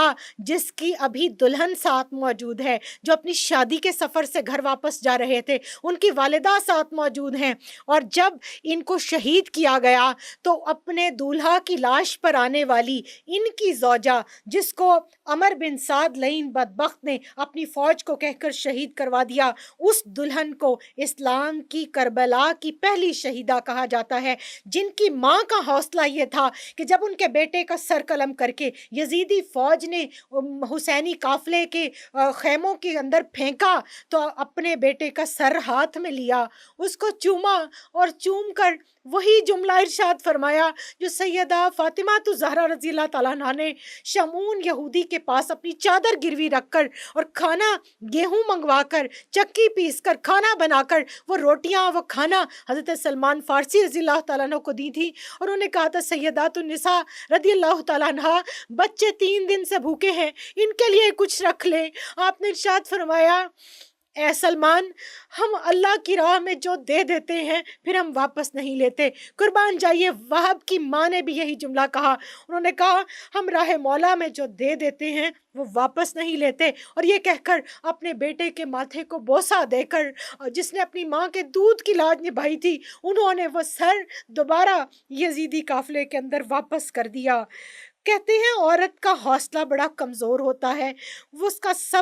दूल्हा जिसकी अभी दुल्हन साथ मौजूद है, जो अपनी शादी के सफ़र से घर वापस जा रहे थे, उनकी वालिदा साथ मौजूद हैं। और जब इनको शहीद किया गया तो अपने दूल्हा की लाश पर आने वाली इनकी ज़ौजा, जिसको अमर बिन साद लईन बदबख्त ने अपनी फ़ौज को कहकर शहीद करवा दिया, उस दुल्हन को इस्लाम की करबला की पहली शहीदा कहा जाता है, जिनकी माँ का हौसला ये था कि जब उनके बेटे का सर कलम करके यजीदी फ़ौज ने हुसैनी काफ़िले के ख़ैमों के अंदर फेंका, तो अपने बेटे का सर हाथ में लिया, उसको चूमा और चूम कर वही जुमला इरशाद फरमाया जो सैयदा फ़ातिमा तो ज़हरा रज़ी अल्लाह ताला अन्हा ने शमून यहूदी के पास अपनी चादर गिरवी रखकर और खाना गेहूं मंगवा कर, चक्की पीस कर, खाना बनाकर वो रोटियां वो खाना हज़रत सलमान फ़ारसी रज़ी अल्लाह ताला अन्हु को दी थी। और उन्होंने कहा था सैयदातुन निसा रज़ी अल्लाह ताला अन्हा, बच्चे 3 दिन से भूखे हैं, इनके लिए कुछ रख लें। आपने इरशाद फरमाया, ए सलमान, हम अल्लाह की राह में जो दे देते हैं फिर हम वापस नहीं लेते। कुर्बान जाइए, वहाब की माँ ने भी यही जुमला कहा। उन्होंने कहा हम राह मौला में जो दे देते हैं वो वापस नहीं लेते। और ये कहकर अपने बेटे के माथे को बोसा देकर, जिसने अपनी माँ के दूध की लाज निभाई थी, उन्होंने वो सर दोबारा यजीदी काफिले के अंदर वापस कर दिया। कहते हैं औरत का हौसला बड़ा कमज़ोर होता है, वो उसका सब